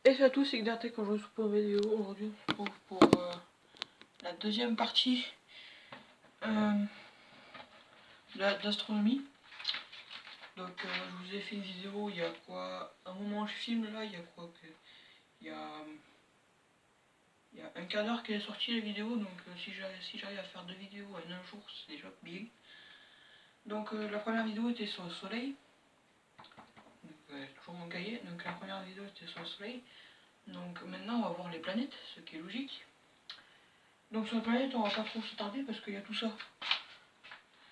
Et c'est à tous, c'est Ignatek quand je vous pour une vidéo. Aujourd'hui on se retrouve pour la deuxième partie d'astronomie. Donc je vous ai fait une vidéo il y a quoi, un moment je filme là, il y a quoi que il y a un quart d'heure qu'elle est sortie la vidéo, donc si j'arrive à faire 2 vidéos en un jour, c'est déjà bien. Donc la première vidéo était sur le soleil. Donc, toujours mon cahier, donc la première vidéo était sur le soleil. Donc maintenant on va voir les planètes, ce qui est logique. Donc sur les planètes on va pas trop s'attarder parce qu'il y a tout ça.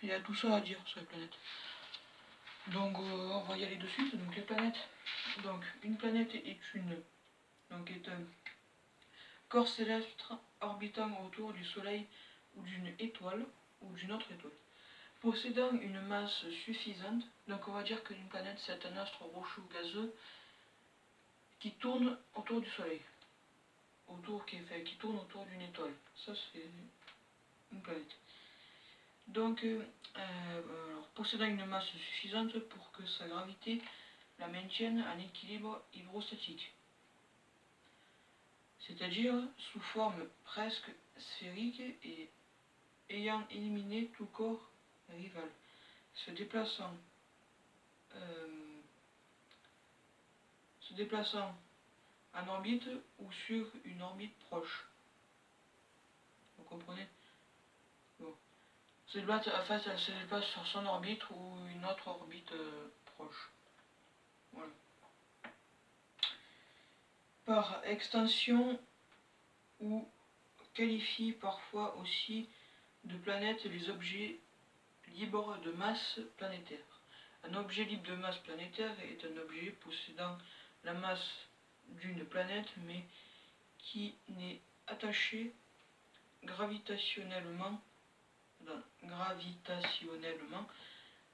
Il y a tout ça à dire sur les planètes. Donc on va y aller de suite. Donc les planètes. Donc une planète est un corps céleste orbitant autour du Soleil ou d'une étoile ou d'une autre étoile. Possédant une masse suffisante, donc on va dire qu'une planète c'est un astre rocheux gazeux qui tourne autour du Soleil. Qui tourne autour d'une étoile. Ça c'est une planète. Donc, possédant une masse suffisante pour que sa gravité la maintienne en équilibre hydrostatique, c'est-à-dire sous forme presque sphérique et ayant éliminé tout corps rival, se déplaçant en orbite ou sur une orbite proche. Vous comprenez? Bon. En fait, elle se déplace sur son orbite ou une autre orbite proche. Voilà. Par extension, ou qualifie parfois aussi de planète les objets libres de masse planétaire. Un objet libre de masse planétaire est un objet possédant la masse d'une planète mais qui n'est attaché gravitationnellement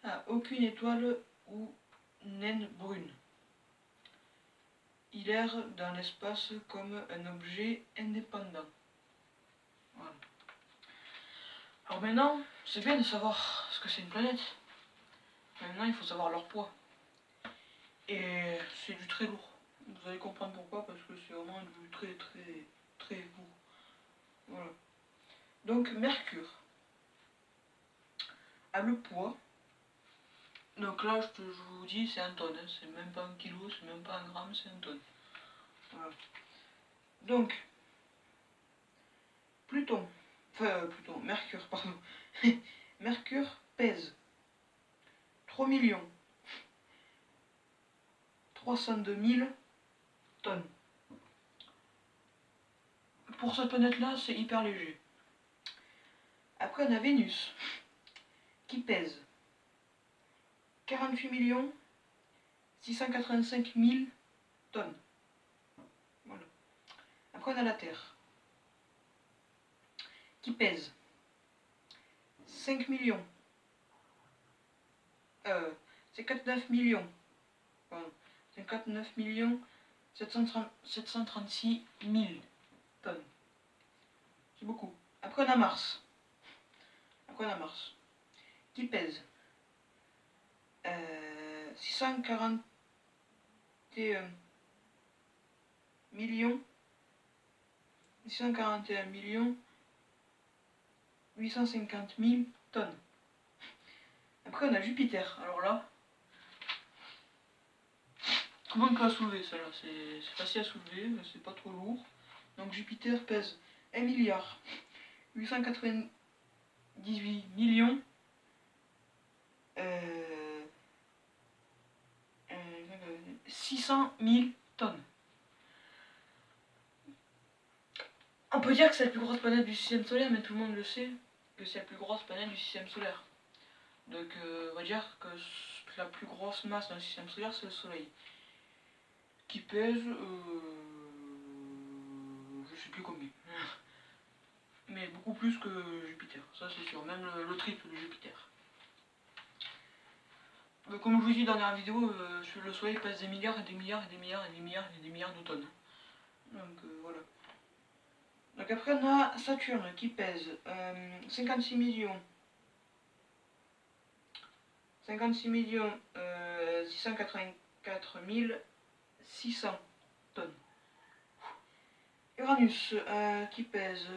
à aucune étoile ou naine brune. Il erre dans l'espace comme un objet indépendant. Voilà. Alors maintenant, c'est bien de savoir ce que c'est une planète. Maintenant, il faut savoir leur poids. Et c'est du très lourd. Vous allez comprendre pourquoi, parce que c'est vraiment du très lourd. Voilà. Donc Mercure a le poids. Donc là, je vous dis, c'est un tonne. Hein. C'est même pas un kilo, c'est même pas un gramme, c'est un tonne. Voilà. Donc, Mercure, pardon. Mercure pèse 3 302 000 tonnes. Pour cette planète-là, c'est hyper léger. Après, on a Vénus, qui pèse 48 685 000 tonnes. Voilà. Après, on a la Terre, qui pèse 5 millions. 59 millions. Pardon. 59 736 000 tonnes. C'est beaucoup. Après, on a Mars. Qui pèse 641 millions 850 000 tonnes. Après, on a Jupiter. Alors là, comment on peut la soulever celle-là? C'est facile à soulever, mais c'est pas trop lourd. Donc Jupiter pèse 1 milliard 898 millions 600 000 tonnes. On peut dire que c'est la plus grosse planète du système solaire, mais tout le monde le sait que c'est la plus grosse planète du système solaire. Donc on va dire que la plus grosse masse dans le système solaire, c'est le Soleil. Qui pèse, je sais plus combien. Mais beaucoup plus que Jupiter, ça c'est sûr, même le triple de Jupiter. Comme je vous dis dans la dernière vidéo, le Soleil pèse des milliards et des milliards et des milliards et des milliards et des milliards de tonnes. Donc voilà. Donc après on a Saturne qui pèse 56 millions 684 600 tonnes. Uranus qui pèse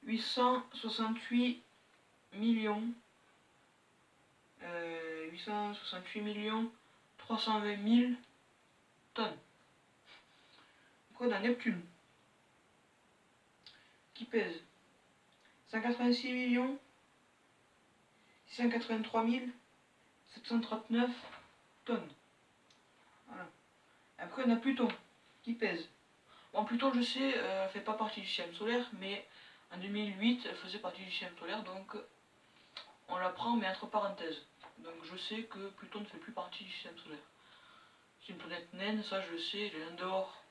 868 millions 320 000 tonnes. Après on a Neptune qui pèse 186 millions 683 739 tonnes. Voilà. Après on a Pluton qui pèse. Bon, Pluton, je sais, fait pas partie du système solaire, mais en 2008 elle faisait partie du système solaire, donc on la prend mais entre parenthèses. Donc je sais que Pluton ne fait plus partie du système solaire. C'est une planète naine, ça je le sais, elle est en dehors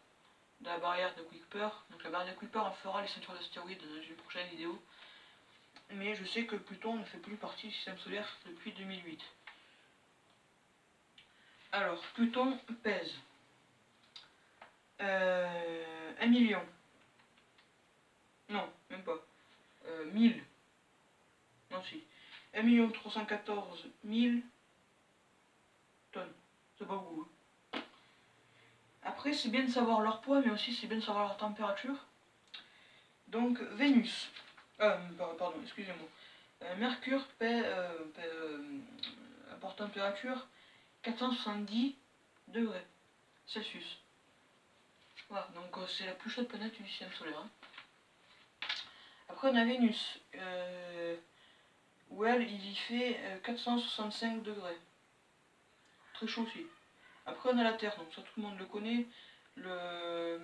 de la barrière de Kuiper. Donc la barrière de Kuiper on fera les ceintures d'astéroïdes dans une prochaine vidéo. Mais je sais que Pluton ne fait plus partie du système solaire depuis 2008. Alors, Pluton pèse 1 million. Non, même pas. 1000. Non, si. 1 314 000 tonnes. C'est pas beaucoup. Après, c'est bien de savoir leur poids, mais aussi c'est bien de savoir leur température. Donc, Vénus. Pardon, excusez-moi. Mercure apporte température 470 degrés Celsius. Voilà, donc c'est la plus chaude planète du système solaire. Hein. Après, on a Vénus. Où elle, il y fait 465 degrés. Très chaud aussi. Après, on a la Terre, donc ça tout le monde le connaît. La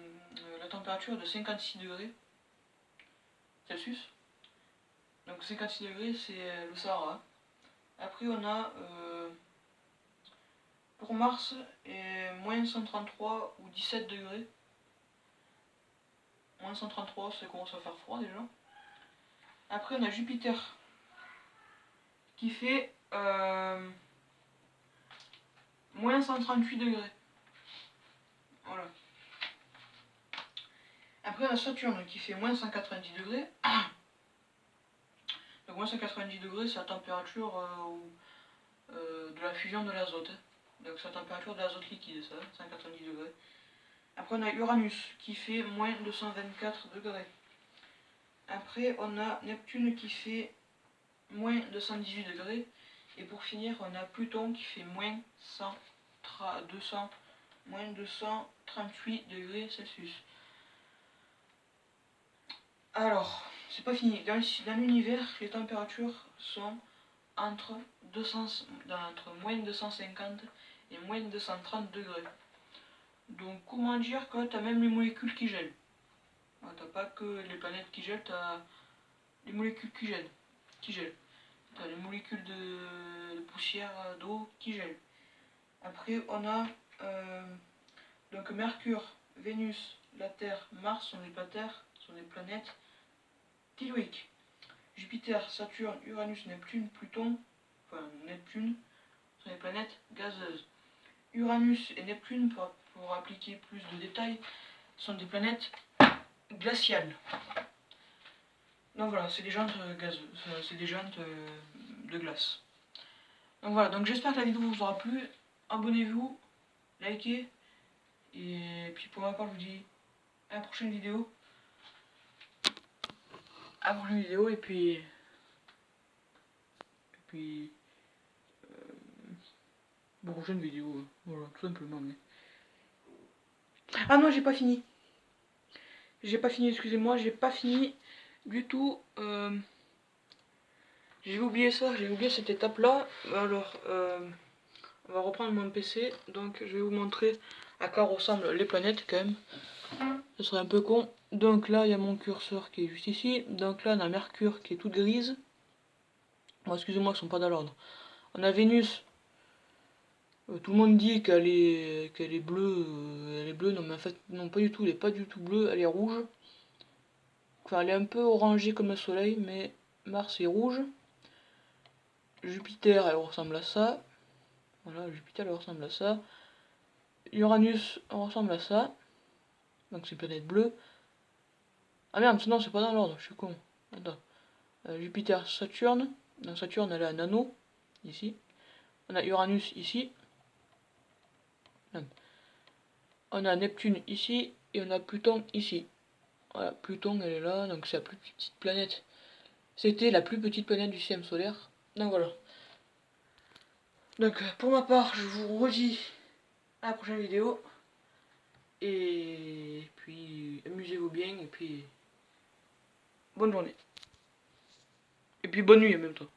température est de 56 degrés Celsius. Donc 56 degrés, c'est le Sahara. Après, on a pour Mars, moins 133 ou 17 degrés. Moins 133, ça commence à faire froid déjà. Après, on a Jupiter qui fait moins 138 degrés. Voilà. Après, on a Saturne qui fait moins 190 degrés. Donc, moins 190 degrés, c'est la température de la fusion de l'azote. Donc, c'est la température de l'azote liquide, ça, 190 degrés. Après, on a Uranus qui fait moins 224 degrés. Après, on a Neptune qui fait moins 218 degrés. Et pour finir, on a Pluton qui fait moins 238 degrés Celsius. Alors, c'est pas fini. Dans l'univers, les températures sont entre moins 250 et moins 230 degrés. Donc, comment dire que tu as même les molécules qui gèlent. T'as pas que les planètes qui gèlent, t'as les molécules qui gèlent. T'as les molécules de poussière d'eau qui gèlent. Après, on a donc Mercure, Vénus, la Terre, Mars sont des planètes telluriques. Jupiter, Saturne, Uranus, Neptune, Pluton, Neptune, sont des planètes gazeuses. Uranus et Neptune, pour appliquer plus de détails, sont des planètes glaciales. Donc voilà, c'est des jantes gazeuses, c'est des jantes de glace. Donc voilà, donc j'espère que la vidéo vous aura plu. Abonnez-vous, likez, et puis pour ma part, je vous dis à la prochaine vidéo. À la prochaine vidéo, et puis prochaine vidéo, voilà, tout simplement. Mais... Ah non, j'ai pas fini. Excusez-moi, j'ai pas fini du tout. J'ai oublié ça, j'ai oublié cette étape-là. Alors, on va reprendre mon PC. Donc, je vais vous montrer à quoi ressemblent les planètes quand même. Ce serait un peu con. Donc là, il y a mon curseur qui est juste ici. Donc là, on a Mercure qui est toute grise. Bon, excusez-moi, ils sont pas dans l'ordre. On a Vénus. Tout le monde dit qu'elle est bleue. Elle est bleue, non mais en fait, non pas du tout. Elle est pas du tout bleue, elle est rouge. Enfin, elle est un peu orangée comme le soleil, mais Mars est rouge. Jupiter, elle ressemble à ça. Voilà, Jupiter, elle ressemble à ça. Uranus ressemble à ça. Donc c'est une planète bleue. Ah merde, non, c'est pas dans l'ordre, je suis con. Attends. Jupiter, Saturne. Dans Saturne, elle a un anneau. Ici. On a Uranus ici. on a Neptune ici et on a Pluton ici. Voilà, Pluton elle est là, donc c'est la plus petite planète. C'était la plus petite planète du système solaire. Donc voilà. Donc pour ma part, je vous redis à la prochaine vidéo. Et puis amusez-vous bien et puis bonne journée. Et puis bonne nuit en même temps.